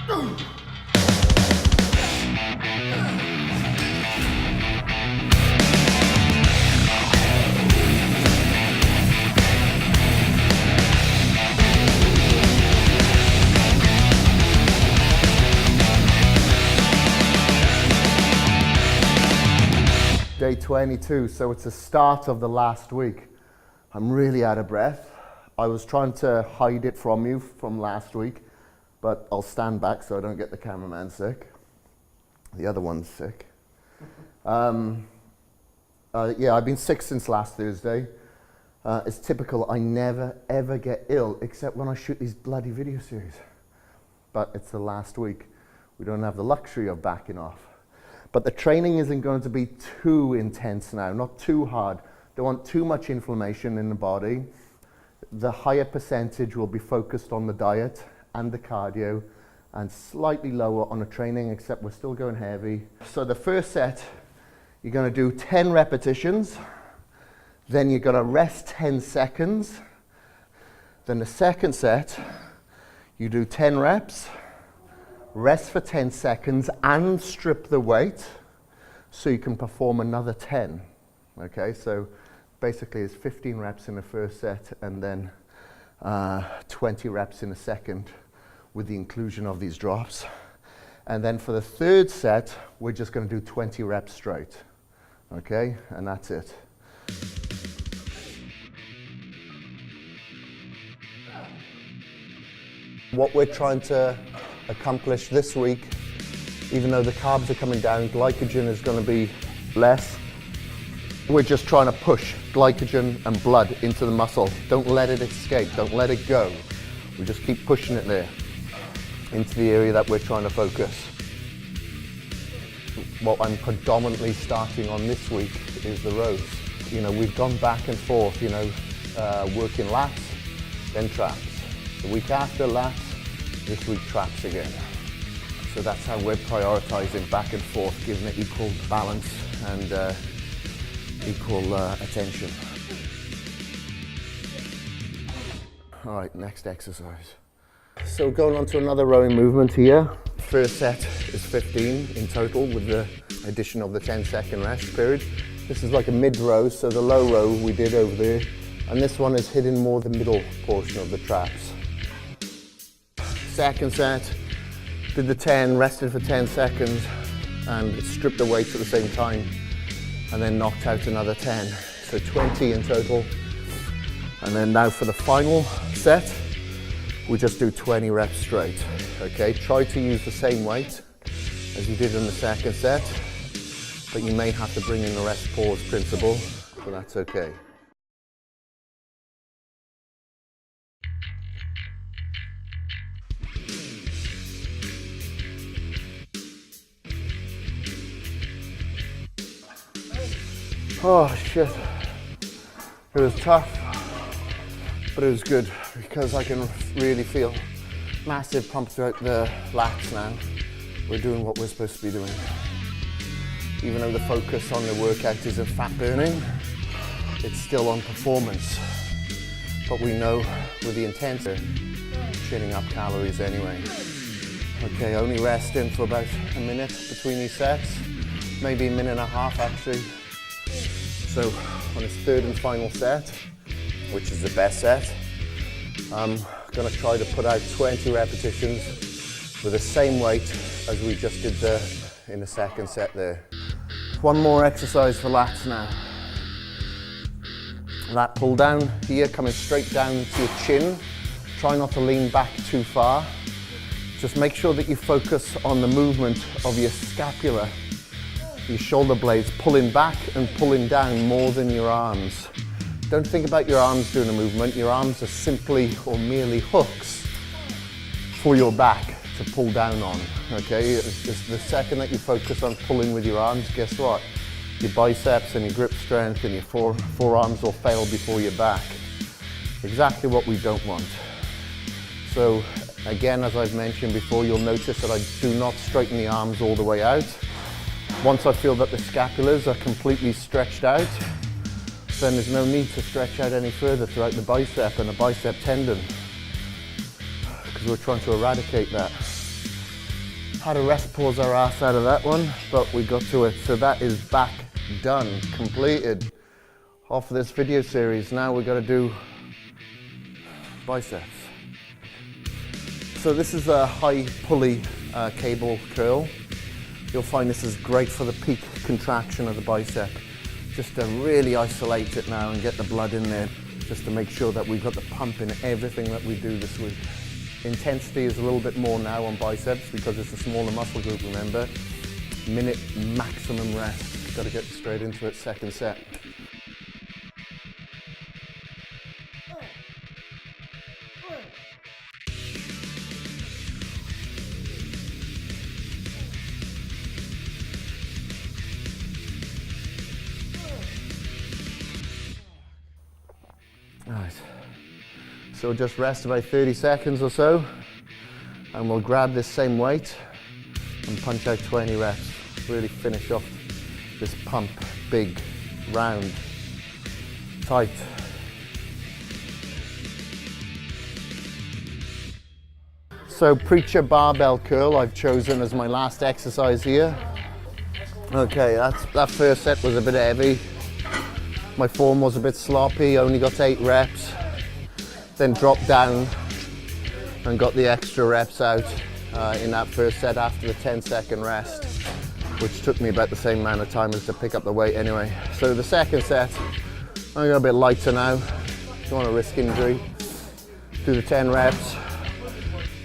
Day 22, so it's the start of the last week. I'm really out of breath. I was trying to hide it from you from last week, but I'll stand back so I don't get the cameraman sick. The other one's sick. Yeah, I've been sick since last Thursday. It's typical, I never ever get ill except when I shoot these bloody video series. But it's the last week. We don't have the luxury of backing off. But the training isn't going to be too intense now, not too hard. Don't want too much inflammation in the body. The higher percentage will be focused on the diet and the cardio, and slightly lower on the training, except we're still going heavy. So the first set, you're going to do 10 repetitions, then you're going to rest 10 seconds. Then the second set, you do 10 reps, rest for 10 seconds and strip the weight so you can perform another 10. Okay, so basically it's 15 reps in the first set and then 20 reps in the second with the inclusion of these drops. And then for the third set, we're just going to do 20 reps straight. Okay, and that's it. What we're trying to accomplish this week, even though the carbs are coming down, glycogen is going to be less. We're just trying to push glycogen and blood into the muscle. Don't let it escape, don't let it go. We just keep pushing it there into the area that we're trying to focus. What I'm predominantly starting on this week is the rows. You know, we've gone back and forth, you know, working lats, then traps. The week after lats, this week traps again. So that's how we're prioritizing back and forth, giving it equal balance and equal attention. All right, next exercise. So going on to another rowing movement here. First set is 15 in total with the addition of the 10-second rest period. This is like a mid-row, so the low row we did over there. And this one is hitting more the middle portion of the traps. Second set, did the 10, rested for 10 seconds and stripped the weights at the same time and then knocked out another 10. So 20 in total. And then now for the final set, we just do 20 reps straight. Okay, try to use the same weight as you did in the second set, but you may have to bring in the rest pause principle, but that's okay. Oh shit, it was tough, but it was good because I can really feel massive pump throughout the lats now. We're doing what we're supposed to be doing. Even though the focus on the workout isn't fat burning, it's still on performance. But we know with the intensity, chinning up calories anyway. Okay, only resting for about a minute between these sets, maybe a minute and a half actually. So on this third and final set, which is the best set, I'm going to try to put out 20 repetitions with the same weight as we just did in the second set there. One more exercise for lats now. Lat pull down here, coming straight down to your chin. Try not to lean back too far. Just make sure that you focus on the movement of your scapula. Your shoulder blades pulling back and pulling down more than your arms. Don't think about your arms doing a movement. Your arms are simply or merely hooks for your back to pull down on. Okay, it's the second that you focus on pulling with your arms, guess what? Your biceps and your grip strength and your forearms will fail before your back. Exactly what we don't want. So again, as I've mentioned before, you'll notice that I do not straighten the arms all the way out. Once I feel that the scapulas are completely stretched out, then there's no need to stretch out any further throughout the bicep and the bicep tendon, because we're trying to eradicate that. Had to rest pause our ass out of that one, but we got to it. So that is back, done, completed. Off this video series. Now we've got to do biceps. So this is a high pulley cable curl. You'll find this is great for the peak contraction of the bicep. Just to really isolate it now and get the blood in there, just to make sure that we've got the pump in everything that we do this week. Intensity is a little bit more now on biceps because it's a smaller muscle group, remember. Minute maximum rest. Got to get straight into it, second set. Right, so just rest about 30 seconds or so, and we'll grab this same weight and punch out 20 reps. Really finish off this pump, big, round, tight. So preacher barbell curl I've chosen as my last exercise here. Okay, that first set was a bit heavy. My form was a bit sloppy, only got 8 reps, then dropped down and got the extra reps out in that first set after the 10-second rest, which took me about the same amount of time as to pick up the weight anyway. So the second set, I'm going a bit lighter now, don't want to risk injury. Do the 10 reps,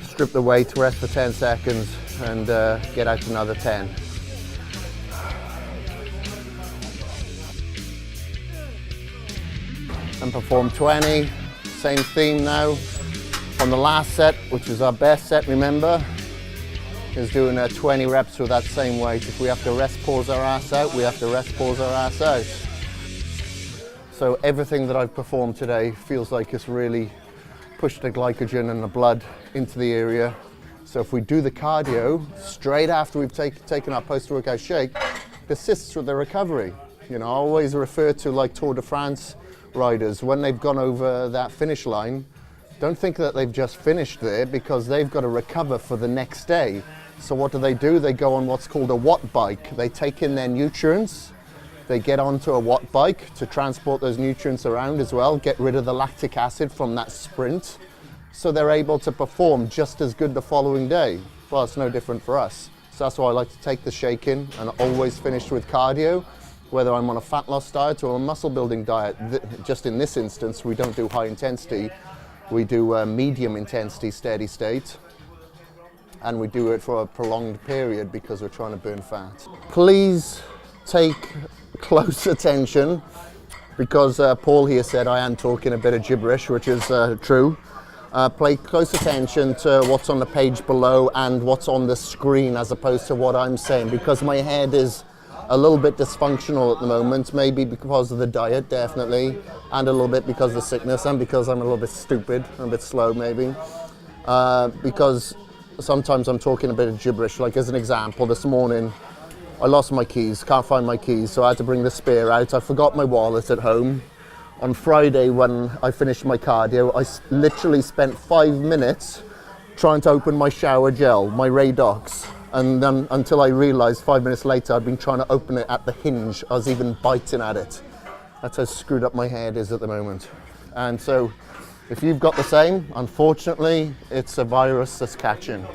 strip the weight, rest for 10 seconds and get out another 10. And perform 20, same theme now. On the last set, which is our best set, remember, is doing 20 reps with that same weight. If we have to rest pause our ass out, we have to rest pause our ass out. So everything that I've performed today feels like it's really pushed the glycogen and the blood into the area. So if we do the cardio straight after we've taken our post-workout shake, it assists with the recovery. You know, I always refer to like Tour de France riders, when they've gone over that finish line, don't think that they've just finished there, because they've got to recover for the next day. So what do? They go on what's called a watt bike. They take in their nutrients, they get onto a watt bike to transport those nutrients around as well, get rid of the lactic acid from that sprint, so they're able to perform just as good the following day. Well, it's no different for us. So that's why I like to take the shake in and always finish with cardio. Whether I'm on a fat loss diet or a muscle building diet, just in this instance, we don't do high intensity, we do medium intensity steady state, and we do it for a prolonged period because we're trying to burn fat. Please take close attention, because Paul here said I am talking a bit of gibberish, which is true. Pay close attention to what's on the page below and what's on the screen as opposed to what I'm saying, because my head is a little bit dysfunctional at the moment, maybe because of the diet, definitely, and a little bit because of the sickness, and because I'm a little bit stupid, a bit slow maybe, because sometimes I'm talking a bit of gibberish. Like as an example, this morning I lost my keys, can't find my keys, so I had to bring the spare out. I forgot my wallet at home. On Friday when I finished my cardio, I literally spent 5 minutes trying to open my shower gel, my Radox. And then until I realized 5 minutes later, I'd been trying to open it at the hinge. I was even biting at it. That's how screwed up my head is at the moment. And so if you've got the same, unfortunately, it's a virus that's catching.